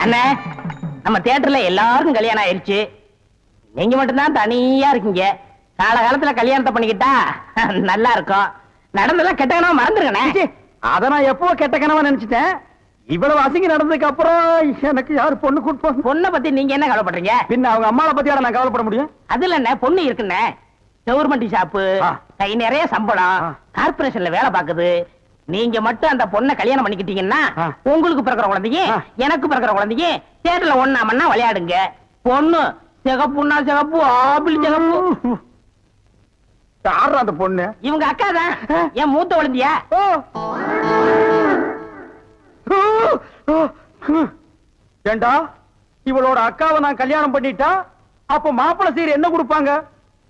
அண்ணே, நம்ம தியேட்டர்ல எல்லாருக்கும் கல்யாணம் ஆயிருச்சு. நீங்க மட்டும்தான் தனியா இருக்கீங்க. காலகாலத்துல கல்யாணத்தை பண்ணிக்கிட்டா நல்லா இருக்கும். நடந்ததெல்லாம் கெட்ட கனவா மறந்துருக்கனே. அத நான் எப்போ கெட்ட கனவா நினைச்சிட்டேன். இவ்வளவு அசிங்க நடந்ததுக்கு அப்புறம் எனக்கு யாரு பொண்ணு கொடுப்போம்? பொண்ணை பத்தி நீங்க என்ன கவலைப்படுறீங்க? பின்ன அவங்க அம்மாவை பத்தியாட நான் கவலைப்பட முடியும்? அதுல என்ன பொண்ணு இருக்குண்ணே. கவர்மெண்ட் ஷாப்பு, கை நிறைய சம்பளம், கார்பரேஷன்ல வேலை பாக்குது. நீங்க மட்டும் அந்த பொண்ணை கல்யாணம் பண்ணிக்கிட்டீங்கன்னா உங்களுக்கு பிறக்கிற குழந்தைங்க எனக்கு பிறக்கிற குழந்தைங்க தியேட்டர்ல ஒண்ணா மண்ணா விளையாடுங்க. பொண்ணு சிகப்புன்னா சிகப்பு, ஆப்பிள் சிகப்பு. யாரு அந்த பொண்ணு? இவங்க அக்கா தான், என் மூத்த குழந்தையா. ஏண்டா, இவளோட அக்காவை நான் கல்யாணம் பண்ணிட்டா அப்ப மாப்பிள்ளை சீர் என்ன கொடுப்பாங்க?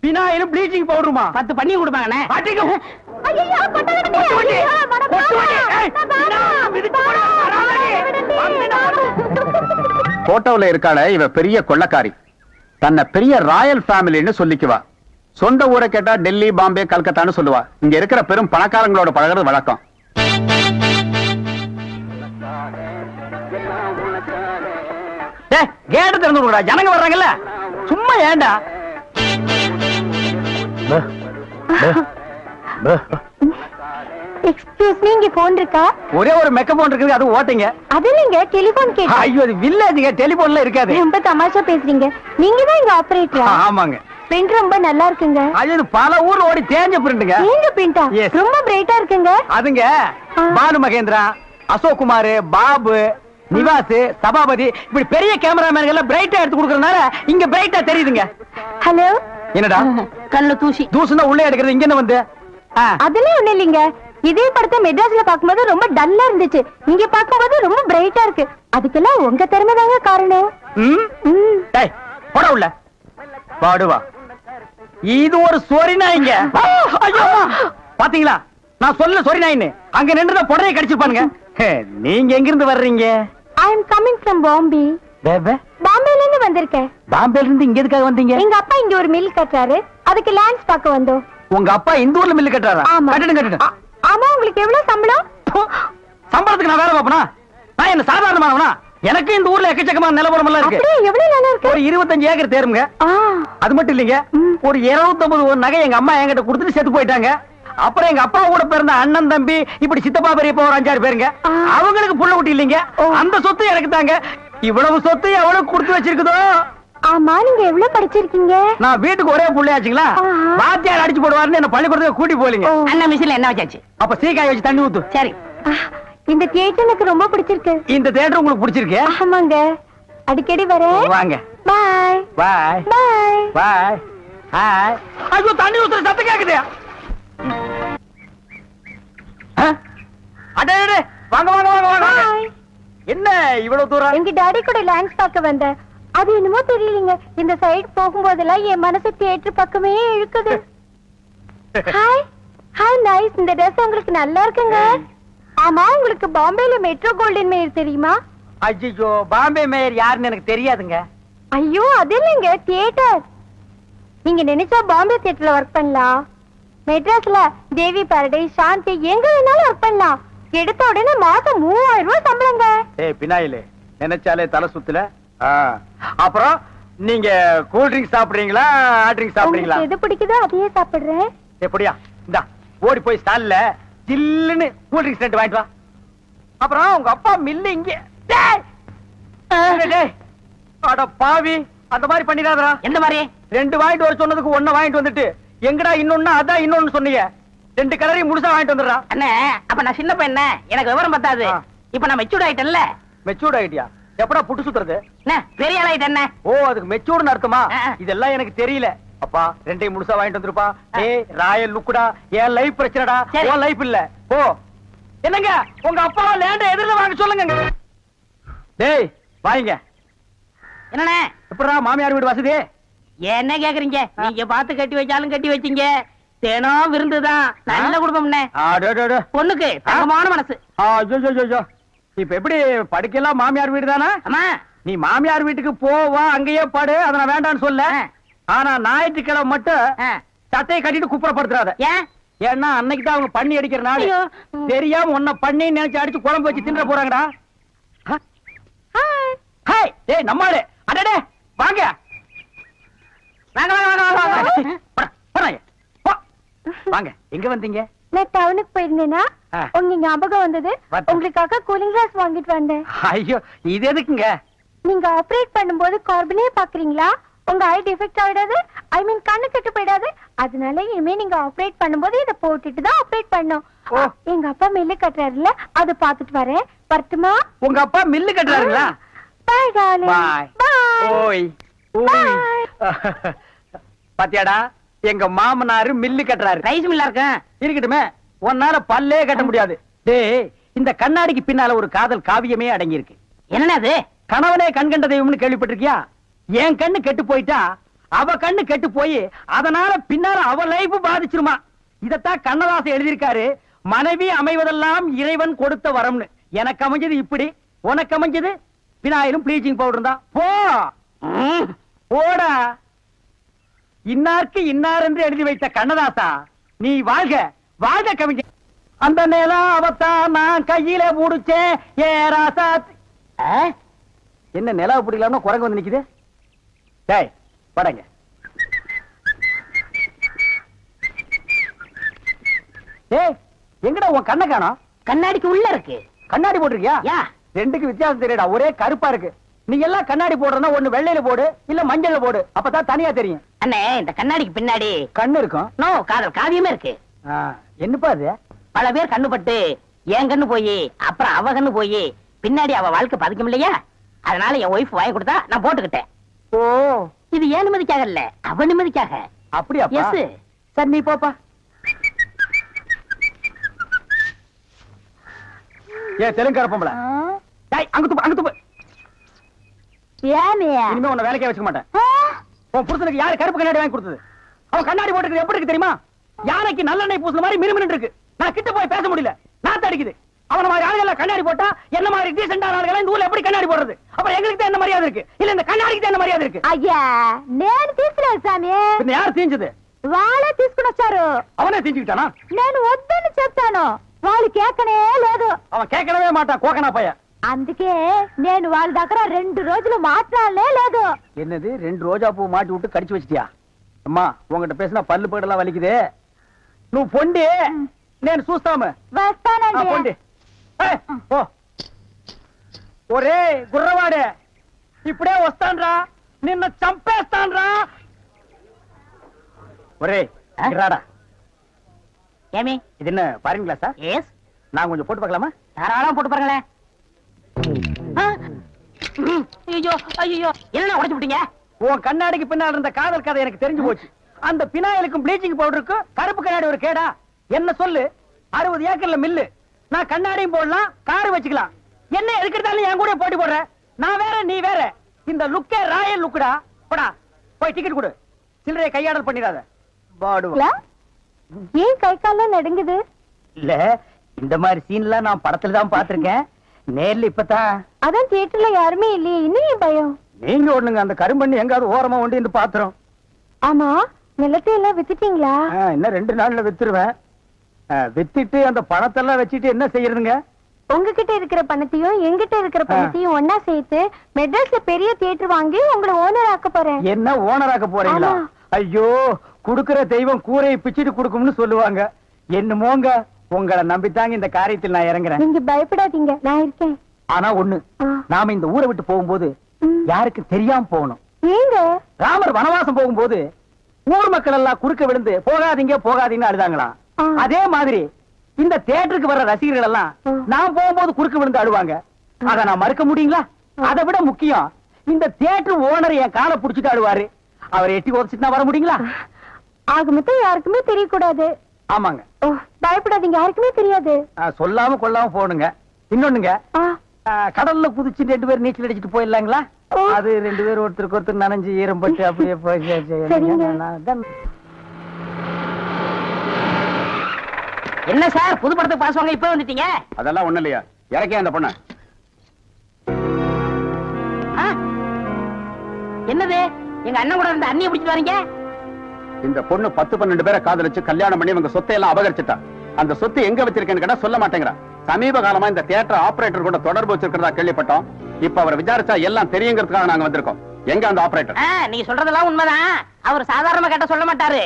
பினாயிலும் ப்ளீச்சிங் பவுடருமா? 10 பண்ணி கொடுப்பாங்கண்ணே. போட்டோல இருக்காள இவ பெரிய கொள்ளக்காரி. தன்னை பெரிய ராயல் ஃபேமிலின்னு சொல்லிக்குவா. சொந்த ஊரை கேட்டா டெல்லி, பாம்பே, கல்கத்தான்னு சொல்லுவா. இங்க இருக்கிற பெரும் பணக்காரங்களோட பழகிறது வழக்கம். கேட்டு திறந்து விடுடா, ஜனங்க வர்றாங்கல்ல. சும்மா ஏண்டா? எக்ஸ்கியூஸ் மீ, இங்க போன் இருக்கா? ஒரே ஒரு மெக்க போன் இருக்குது, அது ஓட்டிங்க. அது நீங்க டெலிபோன் கேட்டா? ஐயோ, அது வில்லேஜ்ங்க, டெலிபோன்ல இருக்காது. ரொம்ப தமாஷா பேசுறீங்க. நீங்க தான் இங்க ஆபரேட்டரா? ஆமாங்க. பிரிண்ட் ரொம்ப நல்லா இருக்குங்க. அது பல ஊர்ல ஓடி தேஞ்ச பிரிண்ட்ங்க. தேஞ்ச பிரிண்டா? ரொம்ப பிரைட்டா இருக்குங்க. அதுங்க பாலு மகேந்திரா, அசோக் குமார், பாபு, நிவாஸ், சபாபதி இப்படி பெரிய கேமராமேன்கள் எல்லாம் பிரைட்டா எடுத்து கொடுக்கறதுனால இங்க பிரைட்டா தெரியுதுங்க. ஹலோ. என்னடா கண்ணு தூசி? தூசுனா உள்ளே எடுக்கிறது, இங்க என்ன வந்து? அதெல்லாம் ஒண்ணு இல்லைங்க. இதே படத்தை மெட்ராஸ்ல பாக்கும்போது ரொம்ப டல்லா இருந்துச்சு. இங்க பாக்கும்போது ரொம்ப பிரைட்டா இருக்கு. அதுக்கெல்லாம் உங்க திறமை தாங்க காரணம். டேய் போட உள்ள. பாடுவா. இது ஒரு சொரி நாய்ங்க. ஐயோ பாத்தீங்களா, நான் சொல்ல சொரி நாயின்னு. அங்க நின்றுதா புடனையை கடிச்சிருப்பானுங்க. நீங்க எங்க இருந்து வர்றீங்க? I am coming from Bombay. பாம்பேல இருந்து வந்திருக்கேன். பாம்பேல இருந்து இங்க எதுக்காக வந்தீங்க? எங்க அப்பா இங்க ஒரு மில் கட்டுறாரு, அதுக்கு லேண்ட்ஸ் பார்க்க வந்தோம். உங்க அப்பா இந்த ஊர்ல மில் கட்டுறாரா? கட்டுங்க. ஆமா, உங்களுக்கு எவ்வளவு சம்பளம்? சம்பளத்துக்கு நான் வேலை பார்ப்பனா? நான் என்ன சாதாரணமானவனா? எனக்கு இந்த ஊர்ல எக்கச்சக்கமான நிலவரம் எல்லாம் இருக்கு. எவ்வளவு நிலம் இருக்கு? ஒரு 25 ஏக்கர் தேருங்க. அது மட்டும் இல்லைங்க, ஒரு 250 நகை எங்க அம்மா என்கிட்ட கொடுத்துட்டு செத்து போயிட்டாங்க. அப்புறம் எங்க அப்பா கூட பிறந்த அண்ணன், தம்பி, இப்படி சித்தப்பா, பெரியப்பா ஒரு 5-6 பேருங்க. அவங்களுக்கு புள்ள குட்டி இல்லைங்க. அந்த சொத்து எனக்கு தாங்க. இவ்வளவு சொத்து எவ்வளவு கொடுத்து வச்சிருக்குதோ. ஆமா, நீங்க எவ்வளவு படிச்சிருக்கீங்க? நான் வீட்டுக்கு ஒரே புள்ளையாச்சுங்களா, வாத்தியார் அடிச்சு போடுவாருன்னு என்ன பள்ளிக்கூடத்துக்கு கூட்டி போலீங்க. அண்ணன் மிஷின்ல என்ன வச்சாச்சு? அப்ப சீக்காய் வச்சு தண்ணி ஊத்து. சரி. இந்த தியேட்டர் எனக்கு ரொம்ப பிடிச்சிருக்கு. இந்த தியேட்டர் உங்களுக்கு பிடிச்சிருக்கு? ஆமாங்க, அடிக்கடி வரேன். வாங்க. பாய் பாய் பாய் பாய். ஹாய். ஐயோ, தண்ணி ஊத்துற சத்தம் கேக்குது. அடே வாங்க வாங்க வாங்க வாங்க. என்ன இவ்வளவு தூரம்? எங்க டாடி கூட லேண்ட்ஸ் பார்க்க வந்தேன். அது என்னமோ தெரியலங்க, இந்த சைடு போகும்போதெல்லாம் என் மனசு தியேட்டர் பக்கமே இழுக்குது. Hi hi, nice. இந்த ட்ரெஸ் உங்களுக்கு நல்லா இருக்குங்க. ஆமா, உங்களுக்கு பாம்பேல மெட்ரோ கோல்டன் மேயர் தெரியுமா? ஐயோ, பாம்பே மேயர் யாருன்னு எனக்கு தெரியாதுங்க. ஐயோ, அது இல்லைங்க, தியேட்டர். நீங்க நினைச்சா பாம்பே தியேட்டர்ல ஒர்க் பண்ணலாம். மெட்ராஸ்ல தேவி பாரடைஸ், சாந்தி, எங்க வேணாலும் ஒர்க் பண்ணலாம். எடுத்த உடனே மாசம் 3000 ரூபாய் சம்பளங்க. ஏய் பினாயிலே, நினைச்சாலே தலை சுத்துல. அப்புறம் நீங்க கூல் ட்ரிங்க்ஸ் சாப்பிடுறீங்களா, ஹாட் ட்ரிங்க்ஸ் சாப்பிடுறீங்களா? எது பிடிக்குதோ அதையே சாப்பிடுறேன். எப்படியா? இந்தா ஓடி போய் ஸ்டால்ல ஜில்லுன்னு கூல் ட்ரிங்க்ஸ் 2 வாங்கிட்டு வா. அப்புறம் உங்க அப்பா மில்லு இங்க. அட பாவி, அந்த மாதிரி பண்ணிடாதடா. எந்த மாதிரி? 2 வாங்கிட்டு வர சொன்னதுக்கு 1 வாங்கிட்டு வந்துட்டு எங்கடா இன்னொன்னு அதான் இன்னொன்னு சொன்னீங்க. 2 கலரையும் முழுசா வாங்கிட்டு வந்துடுறா. அண்ணே, அப்ப நான் சின்ன பையன், எனக்கு விவரம் பத்தாது. இப்ப நான் மெச்சூர்ட் ஆயிட்டேன்ல. மெச்சூர்ட் ஆயிட்டியா? எப்படா புட்டு சுத்துறது? பெரிய ஆள் ஆயிட்டேன். ஓ, அதுக்கு மெச்சூர்னு அர்த்தமா? இதெல்லாம் எனக்கு தெரியல. அப்பா 2 முழுசா வாங்கிட்டு வந்துருப்பா. ஏய் ராயல் லுக்குடா, என் லைஃப் பிரச்சனைடா, உன் லைஃப் இல்ல. ஓ என்னங்க, உங்க அப்பா லேண்ட எதிரில வாங்க சொல்லுங்க. டேய் வாங்க. என்னண்ணே? எப்படா மாமியார் வீடு வசதி? என்ன கேக்குறீங்க? நீங்க பார்த்து கட்டி வச்சாலும் கட்டி வச்சீங்க. தினம் விருந்துதான். நல்ல குடும்பம்னே. பொண்ணுக்கு தங்கமான மனசு. இப்ப எப்படி படுக்கலாம்? மாமியார் வீடு தானே? ஆமா. நீ மாமியார் வீட்டுக்கு போவா, அங்கேயே படு, அதை நான் வேண்டான்னு சொல்ல. ஆனா ஞாயிற்றுக்கிழமை மட்டும் சட்டையை கட்டிட்டு குப்புறப்படுத்துறாத. ஏன்னா அன்னைக்கு தான் அவங்க பண்ணி அடிக்கிற நாள். தெரியாம உன்னை பண்ணி நினைச்சு அடிச்சு குழம்பு வச்சு தின்ற போறாங்கடா. டேய் நம்மாளே அடடே வாங்க வாங்க வாங்க வாங்க வாங்க வாங்க எங்க வந்தீங்க? நான் டவுனுக்கு போயிருந்தேனா உங்க ஞாபகம் வந்தது. பார்த்தேன். உங்களுக்காக கூலிங் கிளாஸ் வாங்கிட்டு வந்தேன். ஐயோ இது எதுக்குங்க? நீங்க ஆபரேட் பண்ணும்போது கார்பனே பாக்குறீங்களா? உங்க ஐ டிஃபெக்ட் ஆயிடாது, ஐ மீன் கண்ணு கெட்டு போயிடாது. அதனால இனிமே நீங்க ஆபரேட் பண்ணும்போது இத போட்டுட்டு தான் ஆபரேட் பண்ணணும். எங்க அப்பா மில்லு கட்டுறாருல, அது பாத்துட்டு வரேன். வரட்டுமா? உங்க அப்பா மில்லு கட்டுறாருங்களா? Bye darling. பை. ஓய் ஓய். பாத்தியாடா எங்க மாமனாரு மில்லு கட்டுறாரு. ரைஸ் மில்லா இருக்கேன். இருக்கட்டுமே, உன்னால பல்லே கட்ட முடியாது. டேய் இந்த கண்ணாடிக்கு பின்னால ஒரு காதல் காவியமே அடங்கி இருக்கு. என்னன்னா அது? கணவனே கண் கண்ட தெய்வம்னு கேள்விப்பட்டிருக்கியா? என் கண்ணு கெட்டு போயிட்டா அவ கண்ணு கெட்டு போய் அதனால பின்னால அவ லைஃப் பாதிச்சிருமா. இதத்தான் கண்ணதாசன் எழுதியிருக்காரு. மனைவி அமைவதெல்லாம் இறைவன் கொடுத்த வரம்னு. எனக்கு அமைஞ்சது இப்படி, உனக்கு அமைஞ்சது பினாயிலும் ப்ளீச்சிங் பவுடர் தான். போ போடா. இன்னாருக்கு இன்னார் என்று எழுதி வைத்த கண்ணதாசா, நீ வாழ்க வாழ்க கவிஞர். அந்த நேரம் அவத்தான் நான் கையில முடிச்சேன் ஏ ராசா. என்ன நிலவு பிடிக்கலாம்னா குரங்கு வந்து நிக்குது. டேய் படங்க. டேய் எங்கடா உன் கண்ணை காணோம்? கண்ணாடிக்கு உள்ள இருக்கு. கண்ணாடி போட்டிருக்கியா? யா ரெண்டுக்கு வித்தியாசம் தெரியடா. ஒரே கருப்பா இருக்கு. நீ எல்லாம் கண்ணாடி போடுறனா ஒண்ணு வெள்ளையில போடு, இல்ல மஞ்சள்ல போடு. அப்பதான் தனியா தெரியும். அண்ணே இந்த கண்ணாடிக்கு பின்னாடி கண்ணு இருக்கும். நோ காதல் காவியமே இருக்கு. என்னப்பா அது? பல பேர் கண்ணு பட்டு என் கண்ணு போய் அப்புறம் அவ கண்ணு போய் பின்னாடி அவ வாழ்க்கை பதிக்கும் இல்லையா? அதனால என் ஒய்ஃப் வாங்கி கொடுத்தா நான் போட்டுக்கிட்டேன். ஓ இது ஏன் நிம்மதிக்காக இல்ல, அவ நிம்மதிக்காக. அப்படியா? எஸ். சரி நீ போப்பா. ஏ தெலுங்கார பொம்பளை, டேய் அங்க துப்பு, அங்க துப்பு. இனிமே உன்னை வேலைக்கே வச்சுக்க மாட்டேன். உன் புருஷனுக்கு யாரு கருப்பு கண்ணாடி வாங்கி கொடுத்தது? அவன் கண்ணாடி போட்டுக்கிறது எப்படி இருக்கு தெரியுமா? யானைக்கு நல்லெண்ணெய் பூசுன மாதிரி மினுமினு இருக்கு. நான் கிட்ட போய் பேச முடியல, நாத்து அடிக்குது. அவன மாதிரி ஆளுகளை கண்ணாடி போட்டா என்ன மாதிரி டீசென்டான ஆளுகளை இந்த ஊர்ல எப்படி கண்ணாடி போடுறது? அப்புறம் எங்களுக்கு தான் என்ன மரியாதை இருக்கு, இல்ல இந்த கண்ணாடிக்கு தான் என்ன மரியாதை இருக்கு? ஐயா నేను తీసుకురాను సామి. பின்ன யார் தீஞ்சது? వాళ్ళే తీసుకుని వచ్చారు. அவனே தீஞ்சுக்கிட்டானா? నేను వద్దని చెప్తాను, వాళ్ళు కేకనే లేదు. அவன் கேட்கவே மாட்டான், கோக்கனா பைய. అందుకే నేను వాళ్ళ దగ్గర 2 రోజులు మాట్లాడలే లేదు. என்னது 2 ரோஜா பூ மாட்டி விட்டு கடிச்சு வச்சிட்டியா? அம்மா உங்ககிட்ட பேசினா பல்லு போடலாம் வலிக்குது. నువ్వు పొండి నేను చూస్తాము. వస్తానండి. పొండి. ఓ ఒరే గుర్రవాడే, ఇప్పుడే వస్తాన్రా, నిన్న చంపేస్తాన్రా. ఒరే రాడా. ஏமி இது என்ன பாருங்க கிளாஸா? எஸ். நான் கொஞ்சம் போட்டு பார்க்கலாமா? தாராளமா போட்டு பாருங்களேன். ஐயோ ஐயோ என்ன உடைச்சு விட்டீங்க? உன் கண்ணாடிக்கு பின்னால் இருந்த காதல் கதை எனக்கு தெரிஞ்சு போச்சு. அந்த பினாயிலுக்கும் ப்ளீச்சிங் பவுடருக்கும் கருப்பு கண்ணாடி ஒரு கேடா? என்ன சொல்லு, 60 ஏக்கர்ல மில்லு. நான் கண்ணாடியும் போடலாம், காரு வச்சுக்கலாம். என்ன எதுக்கெடுத்தாலும் என் கூட போட்டி போடுற? நான் வேற நீ வேற. இந்த லுக்கே ராயல் லுக்குடா. போடா போய் டிக்கெட் கொடு. சில்லறையை கையாடல் பண்ணிடாத. பாடுவா. ஏன் கை கால்லாம் நடுங்குது? இல்ல இந்த மாதிரி சீன்லாம் நான் படத்துல தான் பாத்திருக்கேன், நேர்ல இப்பதான். அதான் தியேட்டர்ல யாருமே இல்லையே, இன்னும் பயம். நீங்க ஒண்ணுங்க அந்த கரும்பண்ணி எங்காவது ஓரமா ஒண்டி இந்த பாத்திரம். ஆமா நிலத்தை எல்லாம் வித்துட்டீங்களா? இன்னும் 2 நாள்ல வித்துருவேன். வித்துட்டு அந்த பணத்தெல்லாம் வச்சுட்டு என்ன செய்யறதுங்க? உங்ககிட்ட இருக்கிற பணத்தையும் எங்கிட்ட இருக்கிற பணத்தையும் ஒன்னா சேர்த்து மெட்ராஸ்ல பெரிய தியேட்டர் வாங்கி உங்களை ஓனர் ஆக்க போறேன். என்ன ஓனர் ஆக்க போறீங்களா? ஐயோ குடுக்கிற தெய்வம் கூரையை பிச்சுட்டு கொடுக்கும்னு சொல்லுவாங்க. என்னமோங்க உங்களை நம்பித்தாங்க இந்த காரியத்தில் நான் இறங்குறேன். நீங்க பயப்படாதீங்க, நான் இருக்கேன். ஆனா ஒண்ணு, நாம இந்த ஊரை விட்டு போகும்போது யாருக்கு தெரியாம போகணும். ஏங்க? ராமர் வனவாசம் போகும்போது ஊர் மக்கள் எல்லாம் குறுக்க விழுந்து போகாதீங்க போகாதீங்கன்னு அழுதாங்களாம். அதே மாதிரி இந்த தியேட்டருக்கு வர்ற ரசிகர்கள் எல்லாம் நான் போகும்போது குறுக்க விழுந்து அழுவாங்க. அத நான் மறுக்க முடியுங்களா? அதை விட முக்கியம், இந்த தியேட்டர் ஓனர் என் காலை புடிச்சிட்டு அழுவாரு. அவர் எட்டி உதச்சிட்டு வர முடியுங்களா? ஆக மொத்தம் யாருக்குமே தெரியக்கூடாது. ஆமாங்க. பயப்படாதீங்க, யாருக்குமே தெரியாது. சொல்லாம கொள்ளாம போகணுங்க. இன்னொன்னுங்க, கடல்ல குதிச்சு 2 பேர் நீச்சல் அடிச்சுட்டு போயிடலாங்களா? அது 2 பேர் ஒருத்தருக்கு ஒருத்தர் நனைஞ்சு ஈரம் பட்டு அப்படியே போய். என்ன சார் புது படத்துக்கு பாஸ் வாங்க இப்ப வந்துட்டீங்க? அதெல்லாம் ஒண்ணு இல்லையா, இறக்கே அந்த பொண்ண. என்னது எங்க அண்ணன் கூட இருந்த அண்ணியை பிடிச்சிட்டு வரீங்க? இந்த பொண்ணு 10-12 பேரை காதலிச்சு கல்யாணம் பண்ணி உங்க சொத்தை எல்லாம் அபகரிச்சுட்டா. அந்த சொத்து எங்க வச்சிருக்கேன்னு கேட்டா சொல்ல மாட்டேங்கிறா. சமீப காலமா இந்த தியேட்டர் ஆபரேட்டர் கூட தொடர்பு வச்சிருக்கிறதா கேள்விப்பட்டோம். இப்ப அவரை விசாரிச்சா எல்லாம் தெரியுங்கிறதுக்காக நாங்க வந்திருக்கோம். எங்க அந்த ஆபரேட்டர்? நீங்க சொல்றதெல்லாம் உண்மைதான். அவர் சாதாரணமா கேட்ட சொல்ல மாட்டாரு.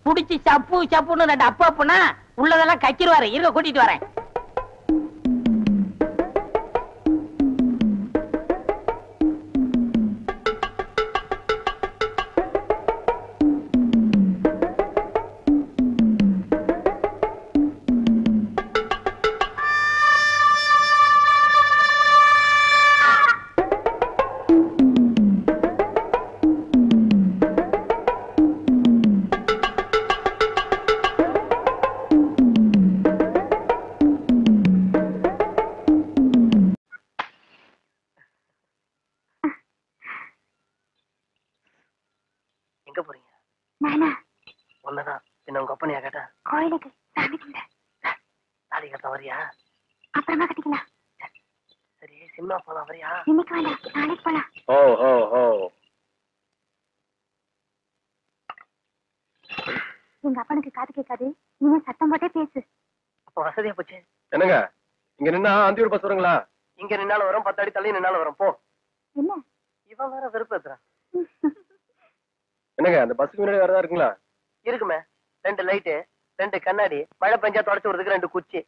புடிச்சு சப்பு சப்புன்னு 2 அப்பு அப்புனா உள்ளதெல்லாம் கக்கிடுவாரு. இருக்க கூட்டிட்டு வரேன். எங்க போறீங்க? நானா ஒன்னதான் என்ன உங்க அப்பனையா கேட்டா? கோயிலுக்கு சாமி கும்பிட. தாலி கட்ட வரியா? அப்புறமா கட்டிக்கலாம். சரி சினிமா போலாம் வரியா? இன்னைக்கு வேண்டாம், நாளைக்கு போலாம். ஓ ஓ ஓ. எங்க அப்பனுக்கு காது கேட்காது, நீங்க சத்தம் போட்டே பேசு. அப்ப வசதியா போச்சு. என்னங்க இங்க நின்னா அந்தியூர் பஸ் வருங்களா? இங்க நின்னாலும் வரும், 10 அடி தள்ளி நின்னாலும் வரும். போ. என்ன இவன் வேற வெறுப்பேத்துறான். என்னங்க அந்த பஸ்க்கு முன்னாடி வேற இருக்குங்களா? இருக்குமே, 2 லைட்டு, 2 கண்ணாடி, மழை பெஞ்சா தொடச்சு விடுறதுக்கு 2 குச்சி.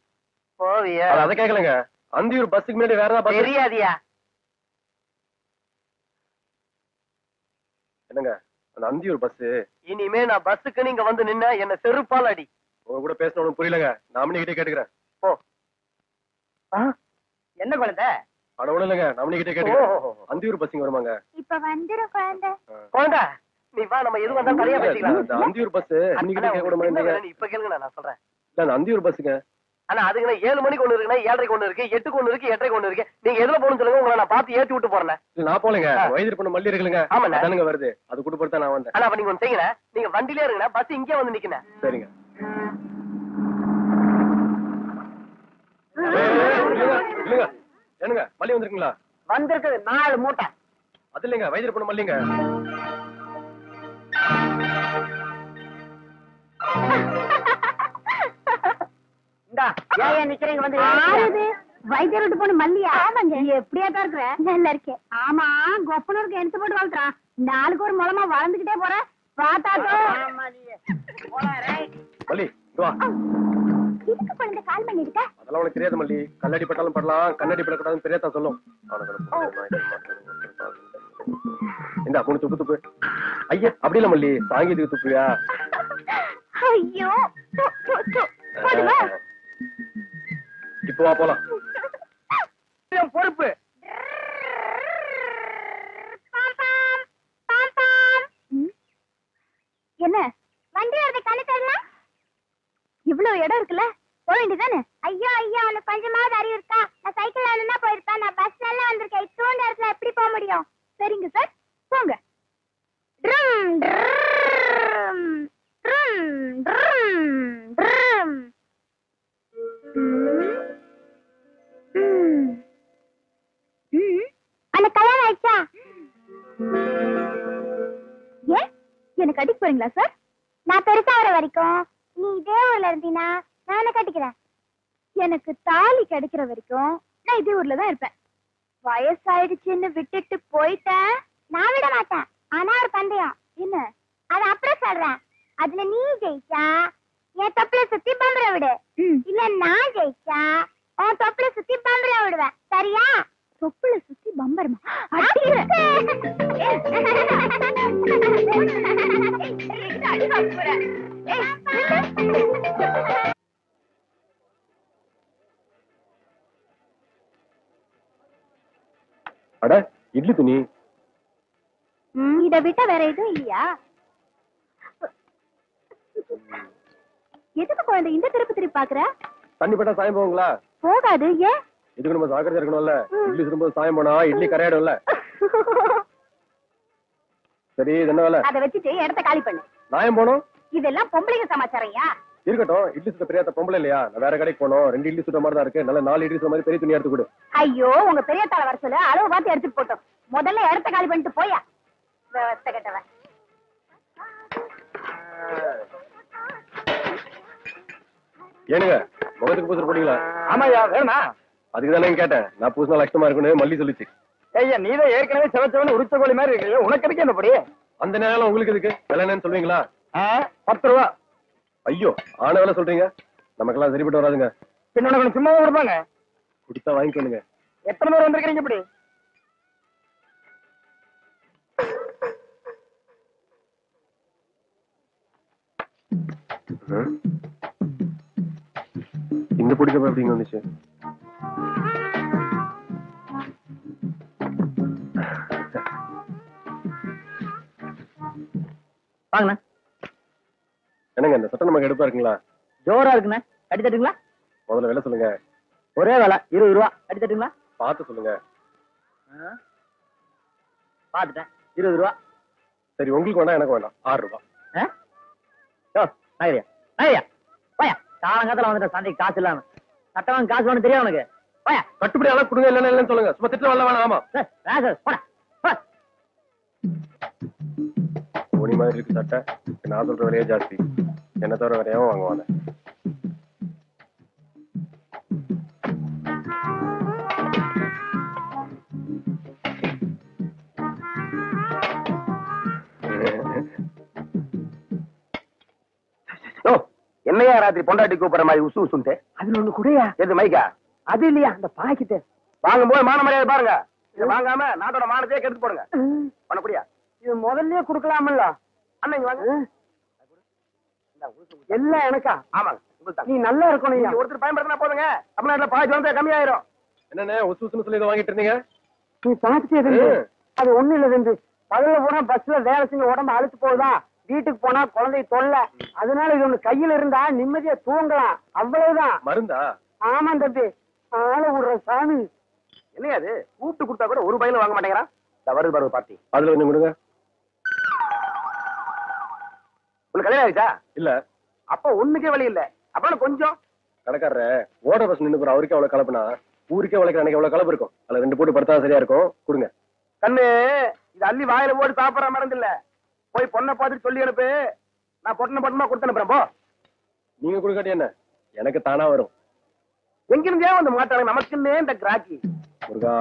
போவியா? அதை கேட்கலங்க. அந்தியூர் பஸ்க்கு முன்னாடி வேற ஏதாவது பஸ் தெரியாதியா? என்னங்க அந்த அந்தியூர் பஸ்? இனிமே நான் பஸ்ஸுக்கு நீங்க வந்து நின்னா என்ன செருப்பால் அடி. உங்க கூட பேசணும் புரியலங்க. நாமனே கிட்டே கேட்டுக்கிறேன். போ. என்ன குழந்தை? அட ஒண்ணு இல்லங்க, நாமனே கிட்டே கேட்டுக்கிறேன். அந்தியூர் பஸ்ஸிங்க வருமாங்க? இப்ப வந்துரும் குழந்தை. குழந்தை நீ வா, நம்ம எது வந்தாலும் தனியா பேசிக்கலாம். அந்த அந்தியூர் பஸ் இன்னைக்கு கேட்க கூட மாட்டீங்க. நீ இப்ப கேளுங்க, நான் சொல்றேன். இல்ல அந்த அந்தியூர் பஸ்ஸுங்க. ஆனா அதுக்கு 7 மணிக்கு ஒண்ணு இருக்குன்னா 7:30க்கு ஒண்ணு இருக்கு, 8க்கு ஒண்ணு இருக்கு, 8:30க்கு ஒண்ணு இருக்கு. நீங்க எதுல போகணும்னு சொல்லுங்க, உங்களை நான் பார்த்து ஏத்தி விட்டு போறேன். இல்ல நான் போலங்க, வயது பண்ண மல்லி இருக்குங்க. ஆமாண்ணே. அதானுங்க வருது, அது கூட்டு போட்டு நான் வந்தேன். ஆனா அப்ப நீங்க ஒண்ணு செய்யுங்க, நீங்க வண்டியிலே இருங்க, பஸ் இங்கே வந்து நிக்கணும். சரிங்க. இல்லங்க என்னங்க மல்லி வந்திருக்கீங்களா? வந்திருக்குது 4 மூட்டை. அது இல்லைங்க, வயது பண்ண மல்லிங்க. இந்தா ஏன் நிக்கிறீங்க? வந்து ஆறுது வைத்தியர் விட்டு போன மல்லியா? ஆமாங்க. எப்படியா தான் இருக்கிற? நல்லா இருக்கேன். ஆமா, கொப்பனூருக்கு எடுத்து போட்டு வளர்த்துறான். நாளுக்கு ஒரு மூலமா வளர்ந்துகிட்டே போற பாத்தாக்கோ. மல்லி வா. இதுக்கு குழந்தை கால் பண்ணி இருக்க? அதெல்லாம் உனக்கு தெரியாது மல்லி. கல்லடி பட்டாலும் படலாம், கண்ணடி படக்கூடாதுன்னு பெரியதா சொல்லும். இந்த 3 துப்பு துப்பு. ஐயா அப்படி இல்ல மல்லி, சாங்கீதுக்கு துப்புயா? ஐயோ போதுமா? இப்போ வா போலாம். பொறுப்பு. என்ன வண்டி வரத கண்ணு தரலாம்? இவ்வளவு இடம் இருக்குல்ல, போக வேண்டியதானே? ஐயோ ஐயோ, உனக்கு கொஞ்சமாவது அறிவு இருக்கா? நான் சைக்கிள் வேணும்னா போயிருப்பேன், நான் பஸ் எல்லாம் வந்திருக்கேன். இத்தோண்ட இடத்துல எப்படி போக முடியும்? சரிங்க சார், போங்க. Drum drum drum drum drum. அந்த கல்யாணம் ஆயிடுச்சா? ஏன் எனக்கு கட்டிக்க போறீங்களா சார்? நான் பெருசா வர வரைக்கும் நீ இதே ஊர்ல இருந்தீனா நானே கட்டிக்கிறேன். எனக்கு தாலி கிடைக்கிற வரைக்கும் நான் இதே ஊர்ல தான் இருப்பேன். வயசாயிடுச்சுன்னு விட்டுட்டு போயிட்டேன், நான் விட மாட்டேன். ஆனா ஒரு பந்தயம். என்ன? அது அப்புறம் சொல்றேன். அதுல நீ ஜெயிச்சா என் தொப்புல சுத்தி பம்பர விடு, இல்ல நான் ஜெயிச்சா உன் தொப்புல சுத்தி பம்பர விடுவேன். சரியா? தொப்புல சுத்தி பம்பரமா? அட இட்லி துணி. இத விட்ட வேற எதுவும் இல்லையா? எதுக்கு குழந்தை இந்த திருப்பி திருப்பி பாக்குற? தண்ணி பட்டா சாயம் போகுங்களா? போகாது. ஏன்? இதுக்கு நம்ம ஜாக்கிரதையா இருக்கணும்ல. இட்லி சுடும்போது சாயம் போனா இட்லி கரையாடும்ல. சரி இது என்ன வேலை? அத வச்சுட்டு இடத்த காலி பண்ணு. நாயம் போனோம். இதெல்லாம் பொம்பளைங்க சமாச்சாரம்யா. இருக்கட்டும், இட்லி சுட்ட பெரியாத்த பொம்பளை இல்லையா? நான் வேற கடைக்கு போனோம், 2 இட்லி சுட்ட மாதிரி தான் இருக்கு. நல்ல 4 இட்லி சுட்ட மாதிரி பெரிய துணி எடுத்து கொடு. ஐயோ, உங்க பெரிய தாள வர சொல்லு, அளவு பார்த்து எடுத்துட்டு போட்டோம். முதல்ல இடத்த காலி பண்ணிட்டு போயா. விவஸ்தை கட்டவன். ஏனுங்க முகத்துக்கு பூசல் போட்டீங்களா? ஆமாயா வேணா. அதுக்கு தானே கேட்டேன். நான் பூசினா லட்சணமா இருக்குன்னு மல்லி சொல்லிச்சு. ஐயா நீதான் ஏற்கனவே செவச்சவன உரிச்ச கோழி மாதிரி இருக்கு. உனக்கு இருக்கு என்னப்படி? அந்த நேரம் உங்களுக்கு எதுக்கு? விலை என்னன்னு சொல்லுவீங்களா? 10 ரூபா. ஐயோ ஆன வேலை சொல்றீங்க. நமக்கெல்லாம் சரிப்பட்டு வராதுங்க. பின்ன உனக்கு சும்மா கொடுப்பாங்க. குடித்தா வாங்கிக்கணுங்க. எத்தனை பேர் வந்திருக்கீங்க இப்படி? இந்த பிடிக்க எப்படிங்க வந்துச்சு? வாங்கண்ணா. என்னங்க இந்த சட்டம் நமக்கு எடுப்பா இருக்குங்களா? ஜோரா இருக்குண்ணா. கட்டி தட்டுங்களா? முதல்ல விலை சொல்லுங்க. ஒரே வேலை 20 ரூபா. கட்டி தட்டுங்களா? பார்த்து சொல்லுங்க. பாத்துட்டேன். 20 ரூபா. சரி உங்களுக்கு வேண்டாம் எனக்கு வேண்டாம். 6 ரூபா. நாகரியா நாகரியா வாயா. காலங்காலத்துல வந்துட்ட சந்தைக்கு காசு இல்லாம சட்டம் காசு வேணும் தெரியும் உனக்கு. வாயா. கட்டுப்படி அளவு கொடுங்க. இல்லைன்னு சொல்லுங்க. சும்மா திட்டு வரல வேணாம். ஆமா ஒனி மாதிரி இருக்கு சட்டை. நான் சொல்ற விலையே ஜாஸ்தி. என்ன தவிர வேறையாவும் வாங்குவாங்க. என்னையா ராத்திரி பொண்டாட்டி கூப்பிடுற மாதிரி உசு உசுன்ட்டு? அதுல ஒண்ணு கூடயா? எது மைக்கா? அது இல்லையா அந்த பாக்கிட்டு வாங்கும் போது மான மரியாதை பாருங்க. இதை வாங்காம நாட்டோட மானத்தையே கெடுத்து போடுங்க. பண்ணப்படியா? இது முதல்லயே குடுக்கலாமல்ல. அண்ணன் வாங்க. எல்லாம் எனக்கா? ஆமாங்க. நீ நல்லா இருக்கணும். ஒருத்தர் பயன்படுத்தினா போதுங்க. தமிழ்நாட்டுல பாதி வந்து கம்மியாயிரும். என்னண்ணே உசு உசுன்னு சொல்லி இதை வாங்கிட்டு இருந்தீங்க? நீ பாத்துட்டே அது ஒண்ணு இல்ல தம்பி. பகல்ல போனா பஸ்ல வேலை செஞ்சு உடம்பு அழுத்து போகுதா, வீட்டுக்கு போனா குழந்தை தொல்லை. அதனால இது ஒண்ணு கையில இருந்தா நிம்மதியா தூங்கலாம். அவ்வளவுதான். மருந்தா? ஆமா தம்பி. ஆள விடுற சாமி. என்னையா அது? கூப்பிட்டு கொடுத்தா கூட ஒரு பையில வாங்க மாட்டேங்கிறான். வருது பருவ பார்ட்டி. அதுல கொஞ்சம் கொடுங்க. உனக்கு கல்யாணம் ஆயிடுச்சா? இல்ல. அப்ப ஒண்ணுக்கே வழி இல்ல. அப்புறம் கொஞ்சம் கடைக்காரர ஓட பஸ் நின்று போற அவருக்கே அவ்வளவு கலப்புனா ஊருக்கே உழைக்கிற அன்னைக்கு எவ்வளவு கலப்பு இருக்கும். அதுல 2 போட்டு படுத்தா சரியா இருக்கும். கொடுங்க. கண்ணு இது அள்ளி வாயில போட்டு சாப்பிடற மருந்து இல்ல. போய் பொண்ணை பார்த்துட்டு சொல்லி அனுப்பு. நான் பொட்டமா கொடுத்து அனுப்புறேன். போ. நீங்க கொடுக்காட்டி என்ன எனக்கு தானா வரும். எங்கிருந்தே வந்து மாட்டாங்க. நமக்குன்னே இந்த கிராக்கி. முருகா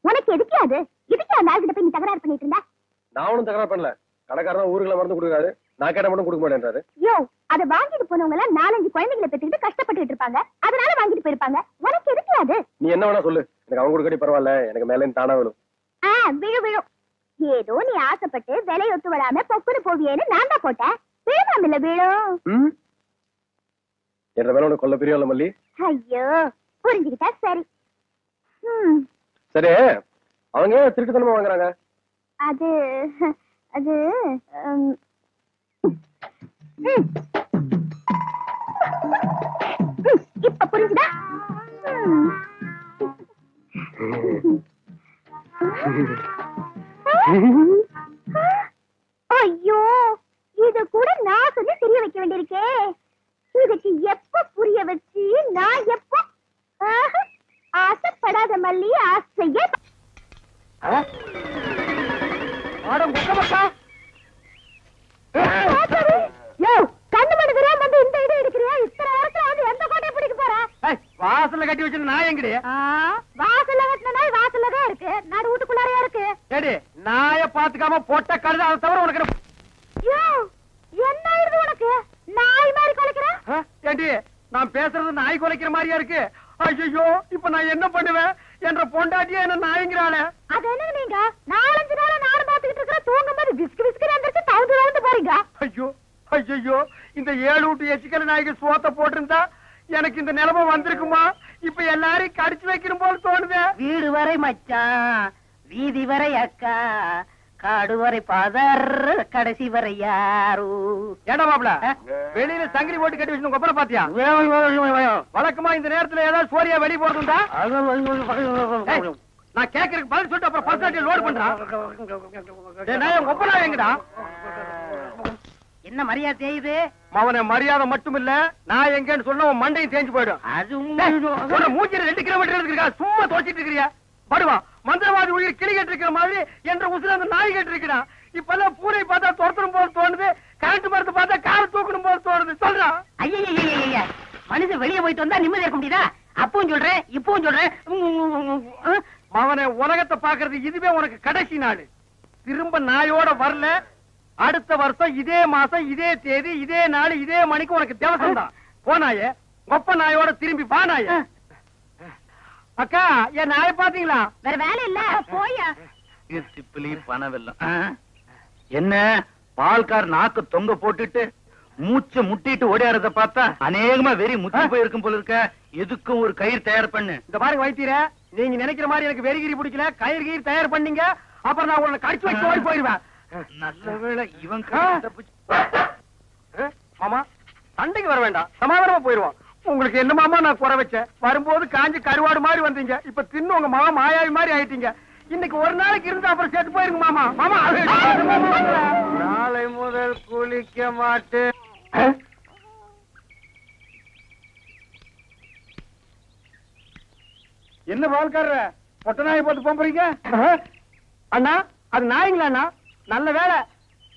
உனக்கு எதுக்கு அது? இதுக்கு அந்த ஆள்கிட்ட போய் நீ தகராறு பண்ணிட்டு இருந்தா? நான் ஒன்னும் தகராறு பண்ணல. கடைக்காரன் ஊருக்குள்ள மருந்து கொடுக்காரு. நான் கேட்ட மட்டும் கொடுக்க மாட்டேன்றாரு. யோ அதை வாங்கிட்டு போனவங்க எல்லாம் 4-5 குழந்தைகளை பெற்றுக்கிட்டு கஷ்டப்பட்டு இருப்பாங்க. அதனால வாங்கிட்டு போயிருப்பாங்க. உனக்கு எதுக்கு அது? நீ என்ன வேணா சொல்லு. எனக்கு அவங்க கொடுக்காட்டி பரவாயில்ல. எனக்கு மேல தானா விழும். விழும். ஏதோ நீ ஆசைப்பட்டு விலை ஒத்து வராம பொக்குன்னு போவியேன்னு நான் தான் போட்டேன். விழுவாமில்ல விழும். என்ற மேல உனக்கு கொல்ல பிரியம் இல்ல மல்லி. ஐயோ புரிஞ்சுக்கிட்டா சரி. சரி அவங்க திருட்டுத்தனமா வாங்குறாங்க. அது அது இப்ப புரிஞ்சுதா? ஐயோ இத கூட நான் சொல்லி தெரிய வைக்க வேண்டியிருக்கே. இதுக்கு எப்ப புரிய வச்சு நான் எப்ப ஆசைப்படாத மல்லி ஆசையே. கண்ணு மணி தெரியாம வந்து இந்த இடம் எடுக்கிறியா? இத்தனை நேரத்துல வந்து எந்த கோட்டையை பிடிக்க போற? வாசல்ல கட்டி வச்சிருந்த நாய் எங்கடி? வாசல்ல கட்டின நாய் வாசல்ல தான் இருக்கு. நடு வீட்டுக்குள்ளாரையா இருக்கு. ஏடி நாய பாத்துக்காம போட்ட கழுத. அதை தவிர உனக்கு என்ன ஆயிடுது உனக்கு? நாய் மாதிரி குலைக்கிற? ஏடி நான் பேசுறது நாய் குலைக்கிற மாதிரியா இருக்கு? ஐயோ இப்ப நான் என்ன பண்ணுவேன்? என்ற பொண்டாட்டியா என்ன நாய்ங்கிறாளே. அது என்ன நீங்க 4-5 நாளா நானும் பாத்துக்கிட்டு இருக்கிற. தூங்கும் போது விஸ்கு விஸ்கு வந்துட்டு தவுந்து போறீங்க. ஐயோ ஐயோ இந்த 7 வீட்டு எச்சிக்கல நாய்க்கு சோத்த போட்டிருந்தா எனக்கு இந்த நிலைமை வந்திருக்குமா? இப்ப எல்லாரையும் கடிச்சு வைக்கணும் போல தோணுது. வீடு வரை மச்சான், வீதி வரை அக்கா, காடு வரை பாதர், கடைசி வரை யாரு. ஏடா மாப்ள வெளியில சங்கிலி போட்டு கட்டி வச்சு கொப்பரை பாத்தியா? வழக்கமா இந்த நேரத்துல ஏதாவது சோரியா வெளிய போறதுண்டா? நான் கேக்குறதுக்கு பதில் சொல்லிட்டு அப்புறம் பர்சனாலிட்டி லோட் பண்றான். கொப்பரா எங்கடா? என்ன மரியாதை செய்யுது? அவனை மரியாதை மட்டும் இல்ல, நான் எங்கன்னு சொன்ன உன் மண்டையும் தேஞ்சு போயிடும். அது மூஞ்சில 2 கிலோமீட்டர் இருக்கா, சும்மா தோச்சிட்டு இருக்கிறியா? படுவா, மந்திரவாதி உயிர் கிளி கேட்டு இருக்கிற மாதிரி என்ற உசுர அந்த நாய் கேட்டு இருக்கிறான். இப்பெல்லாம் பூனை பார்த்தா துரத்தணும் போது தோணுது, கரண்ட் மரத்தை பார்த்தா கார தூக்கணும் போது தோணுது. சொல்றான். ஐயா மனுஷன் வெளியே போயிட்டு வந்தா நிம்மதி இருக்க முடியுதா? அப்பவும் சொல்றேன் இப்பவும் சொல்றேன். அவனை உலகத்தை பாக்குறது இதுவே உனக்கு கடைசி நாள். திரும்ப நாயோட வரல, அடுத்த வருஷம் இதே மாசம் இதே தேதி இதே நாள் இதே மணிக்கு உனக்கு தேவசம் தான். போனாயே ஒப்ப நாயோட திரும்பி வானாய. அக்கா, என் நாயை பாத்தீங்களா? வேற வேலை இல்ல, போயா. திப்பிலி பணவெல்லாம் என்ன பால்கார் நாக்கு தொங்க போட்டுட்டு மூச்ச முட்டிட்டு ஓடியாரத பார்த்தா அநேகமா வெறி முத்தி போயிருக்கும் போல இருக்க. எதுக்கும் ஒரு கயிறு தயார் பண்ணு. இந்த பாருங்க வைத்தியர, நீங்க நினைக்கிற மாதிரி எனக்கு வெறிகிரி பிடிக்கல. கயிறு கயிறு தயார் பண்ணீங்க, அப்புறம் நான் உன்னை கடிச்சு வச்சு ஓடி போயிருவேன். நல்ல வேளை இவன் மாமா, சண்டைக்கு வர வேண்டாம், சமாதானமா போயிருவோம். உங்களுக்கு என்ன மாமா நான் குறை வச்சேன்? வரும்போது காஞ்சி கருவாடு மாதிரி வந்தீங்க, இப்ப தின்னு உங்க மாமா மாயாவி மாதிரி ஆயிட்டீங்க. இன்னைக்கு ஒரு நாளைக்கு இருந்து அப்புறம் செத்து போயிருங்க மாமா. மாமா, நாளை முதல் குளிக்க மாட்டேன். என்ன பால்கார பொட்ட நாயை போட்டு போறீங்க? அண்ணா, அது நாய்ங்களா அண்ணா? நல்ல வேலை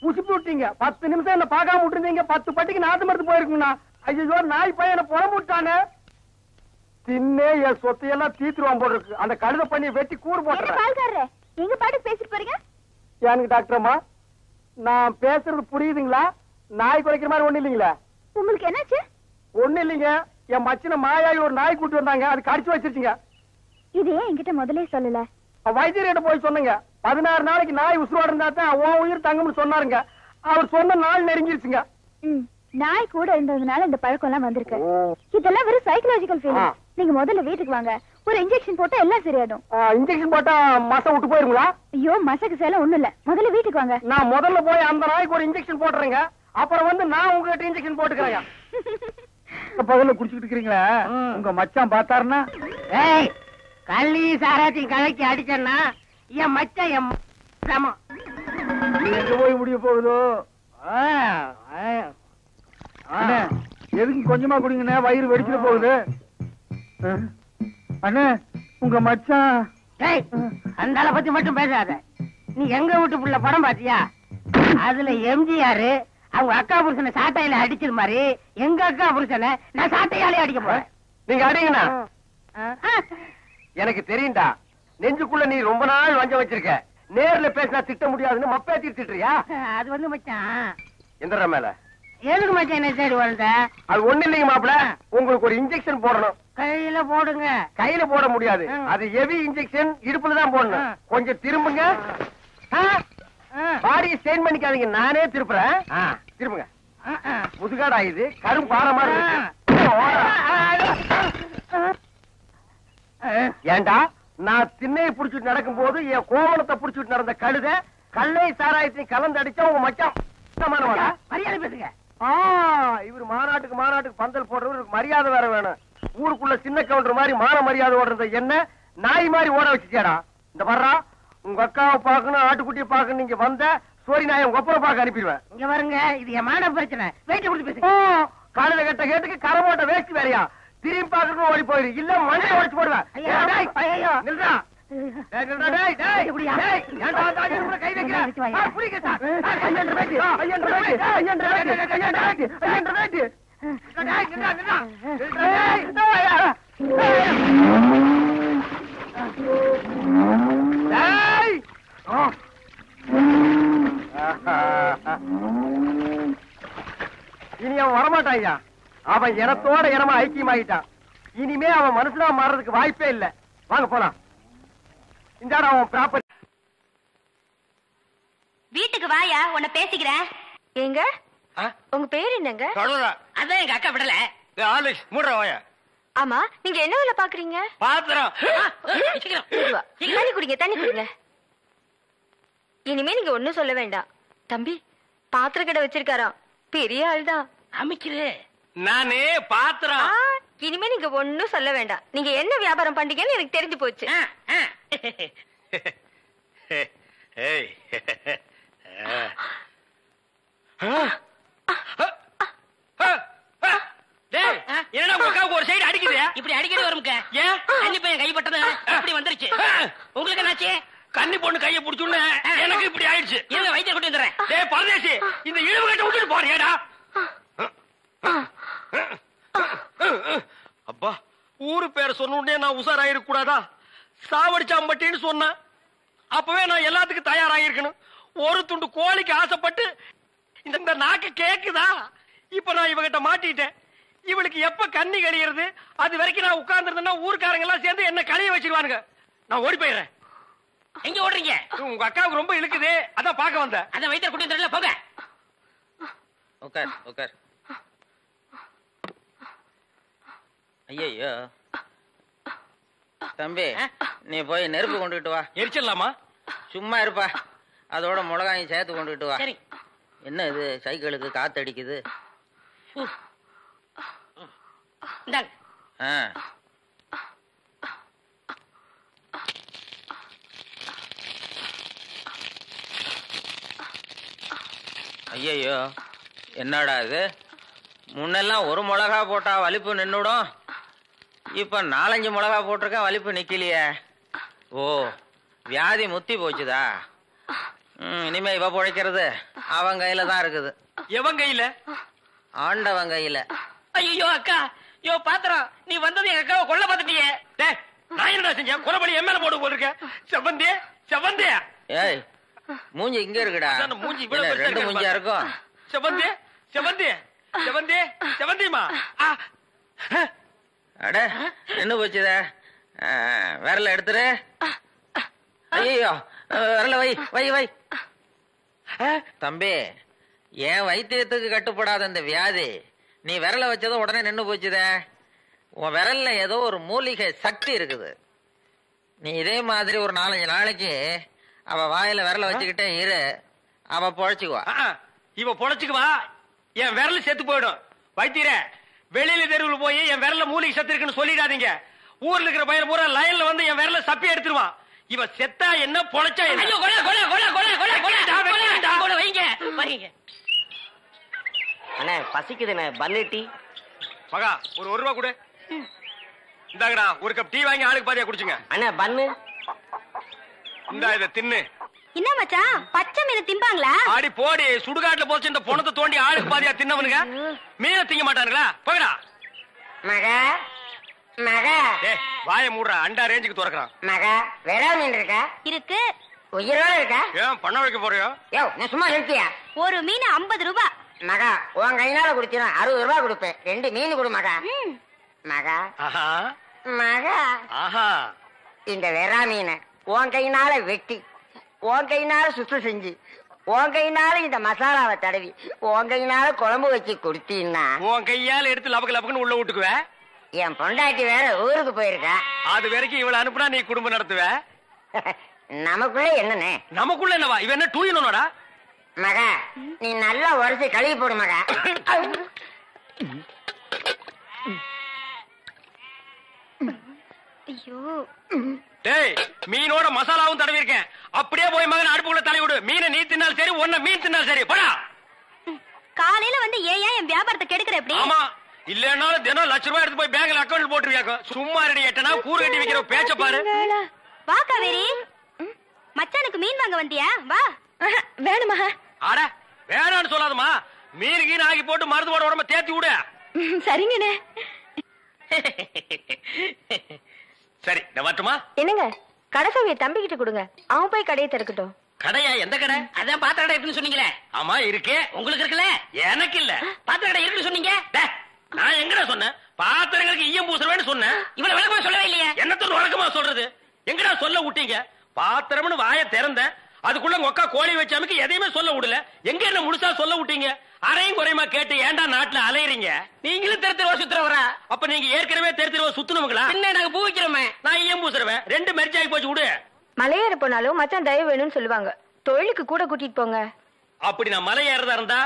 புசிப்பு விட்டீங்க. 10 நிமிஷம் என்ன பார்க்காம விட்டுருந்தீங்க, 10 பட்டிக்கு நாத்து மருந்து போயிருக்குங்கண்ணா. ஐயோ, நாய் பையனை புறம்பு விட்டானே. தின்னே என் சொத்தையெல்லாம் தீத்துருவான் போல இருக்கு. அந்த கழுத பண்ணி வெட்டி கூறு போட்டுறேன். எங்க பாட்டு பேசிட்டு போறீங்க? எனக்கு டாக்டர் அம்மா, நான் பேசுறது புரியுதுங்களா? நாய் குறைக்கிற மாதிரி ஒண்ணு இல்லைங்களா? உங்களுக்கு என்னாச்சு? ஒண்ணு இல்லைங்க, என் மச்சின மாயாவி ஒரு நாய் கூட்டு வந்தாங்க, அது கடிச்சு வச்சிருச்சுங்க. இது ஏன் என்கிட்ட முதல்ல சொல்லல? வைத்தியர்கிட்ட போய் சொன்னங்க. 16 நாளைக்கு நாய் உசுரோட இருந்தா தான் உன் உயிர் தங்கும்னு சொன்னாருங்க. அவர் சொன்ன நாள் நெருங்கிருச்சுங்க. நாய் கூட இருந்ததுனால இந்த பழக்கம் எல்லாம் வந்திருக்கு. இதெல்லாம் வெறும் சைக்கலாஜிக்கல் ஃபீலிங். நீங்க முதல்ல வீட்டுக்கு வாங்க, ஒரு இன்ஜெக்ஷன் போட்டா எல்லாம் சரியாடும். இன்ஜெக்ஷன் போட்டா மசை விட்டு போயிருங்களா? ஐயோ, மசக்கு சேலம் ஒண்ணும் இல்ல, முதல்ல வீட்டுக்கு வாங்க. நான் முதல்ல போய் அந்த நாய்க்கு ஒரு இன்ஜெக்ஷன் போட்டுறேங்க, அப்புறம் வந்து நான் உங்ககிட்ட இன்ஜெக்ஷன் போட்டுக்கிறேங்க. பகல்ல குடிச்சுக்கிட்டு இருக்கிறீங்களா? உங்க மச்சான் பார்த்தாருன்னா? கள்ளி சாராத்தையும் கலக்கி அடிச்சேன்னா என் மச்சான் என் சமம். எங்க போய் முடிய போகுதோ? அண்ணே, எதுக்கு கொஞ்சமா குடிங்கண்ணே, வயிறு வெடிச்சிட போகுது. அண்ணே, உங்க மச்சான். அந்த ஆளை பத்தி மட்டும் பேசாத. நீ எங்க வீட்டு புள்ள படம் பாத்தியா? அதுல எம்ஜிஆர் அவங்க அக்கா புருஷனை சாட்டையில அடிச்சது மாதிரி எங்க அக்கா புருஷனை நான் சாட்டையாலே அடிக்க போறேன். நீங்க அடிங்கண்ணா. எனக்கு தெரியும்டா, நெஞ்சுக்குள்ள நீ ரொம்ப நாள் வஞ்சம் வச்சிருக்க. நேர்ல பேசினா திட்ட முடியாதுன்னு மப்பேத்தி திட்டுறியா? அது வந்து மச்சான் எந்திர மேல எதுக்கு மச்சான் என்ன சைடு வளர்ந்த? அது ஒண்ணு இல்லைங்க மாப்பிள, உங்களுக்கு ஒரு இன்ஜெக்ஷன் போடணும். கையில போடுங்க. கையில போட முடியாது, அது ஹெவி இன்ஜெக்ஷன், இடுப்புல தான் போடணும். கொஞ்சம் திரும்புங்க. பாடியை ஸ்டெயின் பண்ணிக்காதீங்க, நானே திருப்புறேன். திரும்புங்க. முதுகாடா இது, கரும் பாரமா இருக்கு. ஏண்டா, நான் திண்ணையை புடிச்சிட்டு நடக்கும் போது என் கோவணத்தை புடிச்சிட்டு நடந்த கழுத கல்லை சாராயத்தையும் கலந்து அடிச்சா உங்க மச்சான் மரியாதை பேசுங்க. இவர் மாநாட்டுக்கு பந்தல் போடுறவருக்கு மரியாதை வேற வேணும். ஊருக்குள்ள சின்ன கவுண்டர் மாதிரி மான மரியாதை ஓடுறத என்ன நாய் மாதிரி ஓட வச்சுச்சேடா. இந்த வர்றா, உங்க அக்காவை பாக்கணும், ஆட்டுக்குட்டியை பாக்கணும், நீங்க வந்த சோரி நாயை உங்க ஒப்பனை பார்க்க அனுப்பிடுவேன். இங்க வருங்க, இது என் மான பிரச்சனை. வெயிட் கொடுத்து பேசுங்க. கழுத கட்ட கேட்டுக்கு கரை போட்ட வேஸ்ட் வேறையா? திரும்பி பாக்கணும் ஓடி போயிரு, இல்ல மண்ணை உடைச்சு போடுவேன். நில்றா. இனி அவன் வரமாட்டான். அவன் இனத்தோட இனமா ஐக்கியமாயிட்டான். இனிமே அவன் மனசுல மாறதுக்கு வாய்ப்பே இல்ல. வாங்க போலாம். இந்த அவன் ப்ராப்பர்ட்டி. வீட்டுக்கு வாயா, உன்னை பேசிக்கிறேன். ஏங்க, உங்க பேர் என்னங்க? அதான் எங்க அக்கா விடல. ஆமா, நீங்க என்ன வேலை பாக்குறீங்க? பாத்திரம். தண்ணி குடிங்க, தண்ணி குடிங்க. இனிமே நீங்க ஒண்ணும் சொல்ல வேண்டாம். தம்பி பாத்திர கடை வச்சிருக்காராம், பெரிய ஆள் தான். அமைச்சிரு. நானே பாத்திரம். இனிமே நீங்க ஒண்ணும் சொல்ல வேண்டாம். நீங்க என்ன வியாபாரம் பண்றீங்கன்னு எனக்கு தெரிஞ்சு போச்சு. என்னடா உனக்கு ஒரு சைடு அடிக்குது? இப்படி அடிக்கடி வரும்க்க. ஏன்? கன்னி பையன் கைப்பட்டது இப்படி வந்துருச்சு. உங்களுக்கு என்னாச்சு? கன்னி பொண்ணு கைய புடிச்சுன்னு எனக்கு இப்படி ஆயிடுச்சு. இருங்க வைத்தியர் கூட்டி வந்துடுறேன். டேய் பரதேசி, இந்த இழுவு கட்ட விட்டுட்டு போறியாடா? அப்பா, ஊரு பேர் சொன்ன உடனே நான் உசாராயிருக்க கூடாதா? சாவடிச்சாம்பட்டின்னு சொன்னேன். அப்பவே நான் எல்லாத்துக்கும் தயாராகிருக்கணும். ஒரு துண்டு கோழிக்கு ஆசைப்பட்டு இந்த நாக்கு கேக்குதா? இப்ப நான் இவகிட்ட மாட்டிட்டேன். இவளுக்கு எப்ப கண்ணி கழியிறது? அது வரைக்கும் நான் உட்கார்ந்துருந்தேன்னா ஊர்க்காரங்க எல்லாம் சேர்ந்து என்ன கழிய வச்சிருவானுங்க. நான் ஓடி போயிடுறேன். எங்க ஓடுறீங்க? உங்க அக்காவுக்கு ரொம்ப இழுக்குது, அதான் பாக்க வந்தேன். அத வைத்தியர் கூட்டி வந்துடல, போங்க. உட்கார் உட்கார். ஐயோ தம்பி, நீ போய் நெருப்பு கொண்டுகிட்டு வா. எரிச்சிடலாமா? சும்மா இருப்பா, அதோட மிளகாயும் சேர்த்து கொண்டுகிட்டு வா. சரி. என்ன இது சைக்கிளுக்கு காத்து அடிக்குது? இந்தாங்க. ஐயோ என்னடா இது? முன்னெல்லாம் ஒரு மிளகா போட்டா வலிப்பு நின்னுடும், இப்ப 4-5 மிளகா போட்டிருக்கேன், வலிப்பு நிக்கலையே. ஓ, வியாதி முத்தி போச்சுதா? இனிமே இவ பொழைக்கிறது அவன் கையில தான் இருக்குது. எவன் கையில? ஆண்டவன் கையில. ஐயோ அக்கா, யோ பாத்திரம், நீ வந்தது எங்க அக்காவை கொல்ல பார்த்துட்டியே. டேய், நான் என்னடா செஞ்சேன்? கொலைபடி என் மேல போட்டு போட்டிருக்க. செவந்தே செவந்தே. ஏய், மூஞ்சி இங்க இருக்குடா. மூஞ்சி இவ்வளவு பெருசா 2 மூஞ்சியா இருக்கும். செவந்தே செவந்தே செவந்தே செவந்திமா. அட என்ன போச்சுதே? விரல எடுத்துரு. ஐயோ, விரல வை வை வை. தம்பி, என் வைத்தியத்துக்கு கட்டுப்படாத இந்த வியாதி நீ விரல வச்சதும் உடனே நின்னு போச்சுதே. உன் விரல்ல ஏதோ ஒரு மூலிகை சக்தி இருக்குது. நீ இதே மாதிரி ஒரு 4-5 நாளைக்கு அவ வாயில விரல வச்சுக்கிட்டே இரு, அவ பொழைச்சுக்குவா. இவ பொழைச்சுக்குவா, என் விரல் செத்து போயிடும். வைத்தியரே, வெளியில தெருவில் போய் என் விரல்ல மூலிகை சத்து இருக்குன்னு சொல்லிடாதீங்க. ஊர்ல இருக்கிற பையன் பூரா லைன்ல வந்து என் விரல சப்பி எடுத்துருவான். இவ செத்தா என்ன, பொழைச்சா என்ன? ஐயோ கொலை கொலை கொலை கொலை கொலை கொலை கொலை வைங்க வரீங்க. அண்ணே பசிக்குதுண்ணே, பன்னு டீ. மகா, ஒரு 1 ரூபா கொடு. இந்தாங்கடா, ஒரு கப் டீ வாங்கி ஆளுக்கு பாதியா குடிச்சுங்க. அண்ணே பன்னு. இந்தா இத தின்னு. என்ன மச்சான், பச்சை மீன் திம்பாங்களா? ஆடி போடி, சுடுகாட்டுல போச்சு இந்த பொணத்தை தோண்டி ஆளுக்கு பாதியா தின்னவனுங்க மீனை திங்க மாட்டானுங்களா? போகடா. மகா மகா. ஏய், வாயை மூடுறா, அண்டா ரேஞ்சுக்கு துறக்குறான். மகா, விரல் மீன் இருக்கா? இருக்கு. உயிரோட இருக்கா? ஏன் பண்ண வைக்க போறியோ? யோ, நான் சும்மா நிறுத்தியா? ஒரு மீன் 50 ரூபாய். மகா, உன் கையினால குடிச்சினா 60 ரூபாய் கொடுப்பேன். 2 மீன் கொடு மகா. மகா ஆஹா மகா, ஆஹா. இந்த வெறா மீனை உன் கையினால வெட்டி, உன் கையினால சுத்தம் செஞ்சு, உன் கையினால இந்த மசாலாவை தடவி, உன் கையினால குழம்பு வச்சு கொடுத்தீன்னா உன் கையால எடுத்து லபக்கு லபக்குன்னு உள்ள விட்டுக்குவ. என் பொண்டாட்டி வேற ஊருக்கு போயிருக்கா. அது வரைக்கும் இவள அனுப்புனா நீ குடும்பம் நடத்துவ. நமக்குள்ள என்னண்ணே? நமக்குள்ள என்னவா? இவ என்ன டூயினோடா? மகா, நீ நல்லா உரைச்சு கழுவி போடு மகா. ஐயோ, டேய், மீனோட மசாலாவும் தடவி இருக்கேன். அப்படியே போய் மகன் அடுப்புக்குள்ள தலை விடு. மீனை நீ தின்னாலும் சரி, ஒன்ன மீன் தின்னாலும் சரி. போடா. காலையில வந்து ஏன் என் வியாபாரத்தை கெடுக்கிற எப்படி? ஆமா, இல்லன்னாலும் தினம் ₹1,00,000 எடுத்து போய் பேங்க்ல அக்கவுண்ட் போட்டுருவியாக்கோ. சும்மா ரெடி எட்டனா கூறு கட்டி வைக்கிற பேச்ச பாரு. வா காவேரி, மச்சானுக்கு மீன் வாங்க வந்தியா? வா. வேணுமா? ஆட வேணான்னு சொல்லாதமா. மீன் கீன் ஆகி போட்டு மருந்து போட உடம்ப தேத்தி விடு. சரிங்கண்ணே. சரி, நான் வரட்டுமா? என்னங்க, கடைசாவிய தம்பிக்கிட்ட கொடுங்க, அவன் போய் கடையை திறக்கட்டும். கடையா? எந்த கடை? அதான் பாத்திர கடை இருக்குன்னு சொன்னீங்களே. ஆமா இருக்கு. உங்களுக்கு இருக்குல்ல? எனக்கு இல்ல. பாத்திர கடை இருக்குன்னு சொன்னீங்க. நான் எங்கடா சொன்னேன்? பாத்திரங்களுக்கு ஈயம் பூசுறவேன்னு சொன்னேன். இவ்வளவு விளக்கமா சொல்லவே இல்லையே. என்னத்தோட வழக்கமா சொல்றது? எங்கடா சொல்ல விட்டீங்க? பாத்திரம்னு வாய திறந்தேன், அதுக்குள்ள ஒக்கா கோழி வச்சாமுக்கு எதையுமே சொல்ல விடல. எங்க என்ன முழுசா சொல்ல விட்டீங்க? அரையும் குறையுமா கேட்டு ஏன்டா நாட்டுல அலையறீங்க? நீங்களும் தெரு தெருவா சுத்துறவரா? அப்ப நீங்க ஏற்கனவே தெரு தெருவா சுத்துனவங்களா? என்ன நாங்க பூ வைக்கிறோமே. நான் ஈயம் பூசுறவன். 2 மெர்ஜ் ஆகி போச்சு. விடு. மலையேற போனாலும் மச்சான் தயவு வேணும்னு சொல்லுவாங்க. தொழிலுக்கு கூட கூட்டிட்டு போங்க. அப்படி நான் மலை ஏறதா இருந்தா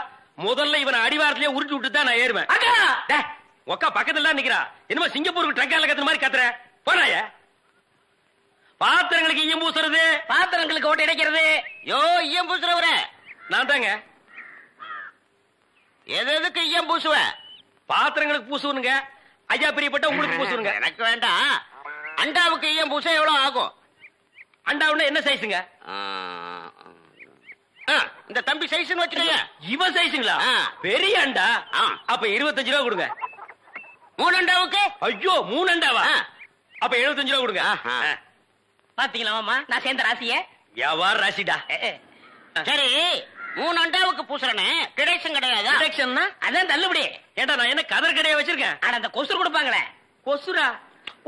முதல்ல இவனை அடிவாரத்திலேயே உருட்டி விட்டு தான் நான் ஏறுவேன். அக்கா, ஒக்கா பக்கத்துல தான் நிக்கிறா. என்னமோ சிங்கப்பூருக்கு ட்ரங்கால கத்துற மாதிரி கத்துற. போறாய. பாத்திரங்களுக்கு ஈயம் பூசுறது, பாத்திரங்களுக்கு ஓட்டு இடைக்கிறது. யோ, ஈயம் பூசுறவர நான் தாங்க. எதுக்கு ஈயம் பூசுவ? பாத்திரங்களுக்கு பூசுவனுங்க. ஐயா பிரியப்பட்ட உங்களுக்கு பூசுவனுங்க. எனக்கு வேண்டாம். அண்டாவுக்கு ஈயம் பூச எவ்வளவு ஆகும்? அண்டாவுன்னா என்ன சைஸுங்க? இந்த தம்பி சைஸ்னு வச்சுக்கோங்க. இவன் சைஸுங்களா? பெரிய அண்டா. அப்ப 25 ரூபா கொடுங்க. 3 அண்டாவுக்கு? ஐயோ 3 அண்டாவா? அப்ப 75 ரூபா கொடுங்க. பாத்தீங்களா மாமா நான் சேர்ந்த ராசிய? வியாபார ராசிடா. சரி 3 அண்டாவுக்கு பூசுறனே டிடக்ஷன் கிடையாது? டிடக்ஷன்னா அதான் தள்ளுபடி. ஏண்டா நான் என்ன கதர் கடையை வச்சிருக்கேன்? ஆனா அந்த கொசு கொடுப்பாங்களே. கொசுரா?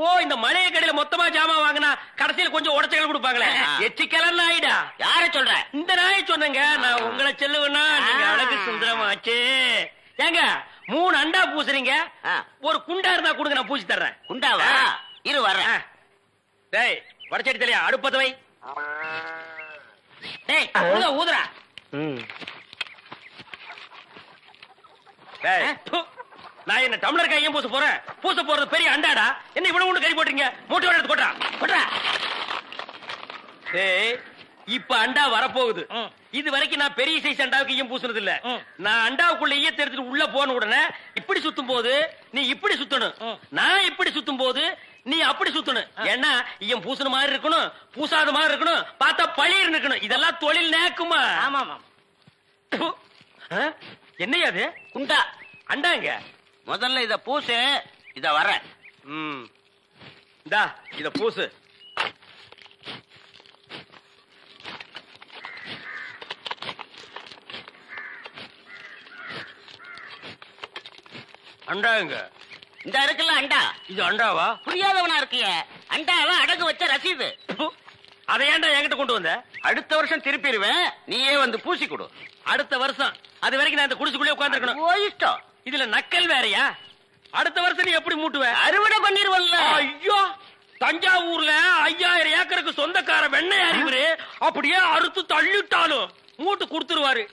ஓ இந்த மளிகை கடையில மொத்தமா ஜாமான் வாங்கினா கடைசியில் கொஞ்சம் உடச்சல் கொடுப்பாங்களே, எச்சிக்கலர் நாயிடா. யார சொல்ற? இந்த நாயை சொன்னங்க. நான் உங்களை செல்லுவேன்னா நீங்க அழகு சுந்தரமாச்சு. ஏங்க 3 அண்டா பூசுறீங்க, ஒரு குண்டா இருந்தா கொடுங்க, நான் பூசி தர்றேன். குண்டாவா? இரு வர்றேன். டேய் வடச்சடி தலையா அடுப்பத வை. டேய் ஊதுறா. டேய் நான் என்ன டம்ளர் கையும் பூச போறேன்? பூச போறது பெரிய அண்டாடா. என்ன இவ்வளவு ஒண்ணு கறி போட்டுறீங்க? மூட்டை எடுத்து கொட்டா கொட்டா. டேய் இப்ப அண்டா வரப்போகுது. இது வரைக்கும் நான் பெரிய சைஸ் அண்டாவுக்கு ஈயம் பூசுனது இல்ல. நான் அண்டாவுக்குள்ள ஈயத்தை எடுத்துட்டு உள்ள போன உடனே இப்படி சுத்தும் போது நீ இப்படி சுத்தணும், நான் இப்படி சுத்தும் போது நீ அப்படி சுத்தணும். ஏன்னா ஈயம் பூசுன மாதிரி இருக்கணும், பூசாத மாதிரி இருக்கணும், பார்த்தா பழிர் இருக்கணும். இதெல்லாம் தொழில் நேக்குமா? ஆமா ஆமா. என்னையா அது? குண்டா அண்டாங்க. முதல்ல இத பூசு, இத வர. இந்தா இத பூசு. அண்டாங்க. இந்த இருக்குல்ல அண்டா, இது அண்டாவா? புரியாதவனா இருக்கிய. அண்டாவா அடகு வச்ச ரசீது. அதை ஏன்டா என்கிட்ட கொண்டு வந்த? அடுத்த வருஷம் திருப்பிடுவேன், நீயே வந்து பூசி கொடு. அடுத்த வருஷம்? அது வரைக்கும் நான் இந்த குடிசுக்குள்ளே உட்கார்ந்து இருக்கணும். ஓ இஷ்டம். இதுல நக்கல் வேறயா? அடுத்த வருஷம் நீ எப்படி மூட்டுவ? அறுவடை பண்ணிருவல்ல. ஐயோ தஞ்சாவூர்ல 5000 ஏக்கருக்கு சொந்தக்கார வெண்ணெய் அறிவுரு அப்படியே அறுத்து தள்ளிட்டாலும் மூட்டு கொடுத்துருவாரு.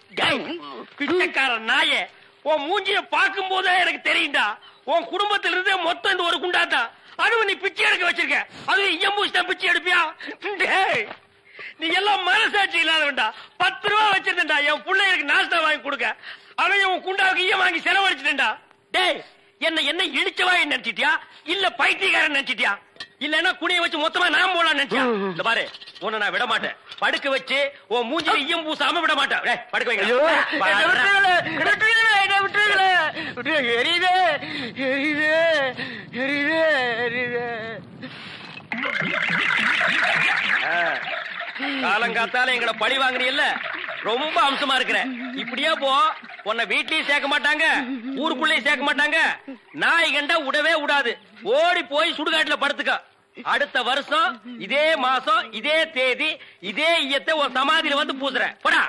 பிச்சைக்கார நாயே, உன் மூஞ்சிய பார்க்கும் போதே எனக்கு தெரியும்டா உன் குடும்பத்தில இருந்தே மொத்தம் இந்த ஒரு குண்டாதான். அதுவும் நீ பிச்சை எடுக்க வச்சிருக்க, அது எம்பூசிதான் பிச்சை எடுப்பியா? நீ எல்லாம் மனசாட்சி இல்லாதவன்டா. 10 ரூபா வச்சிருந்தா என் பிள்ளைகளுக்கு நாஸ்தா வாங்கி கொடுக்க, அவன் உன் குண்டாவுக்கு ஈயம் வாங்கி செலவழிச்சிட்டா. டேய் என்ன இடிச்சவா நினைச்சிட்டியா இல்ல பைத்தியக்காரன் நினைச்சிட்டியா? இல்லன்னா குனிய வச்சு மொத்தமா நான் போலாம் நினைச்சியா? இந்த பாரு உன்னை நான் விட மாட்டேன். படுக்க வச்சு உன் மூஞ்சில ஈயம் பூசாம விட மாட்டேன். படுக்க வைங்க. காலங்காத்தால எங்களை பழி வாங்குறீல்ல, ரொம்ப அம்சமா இருக்கிற. இப்படியே போ, உன்னை வீட்லயும் சேர்க்க மாட்டாங்க, ஊருக்குள்ளேயும் சேர்க்க மாட்டாங்க. நாய் கண்டா விடவே விடாது. ஓடி போய் சுடுகாட்டுல படுத்துக்க. அடுத்த வருஷம் இதே மாசம் இதே தேதி இதே ஈயத்தை ஒரு சமாதியில வந்து பூசுற. போடா.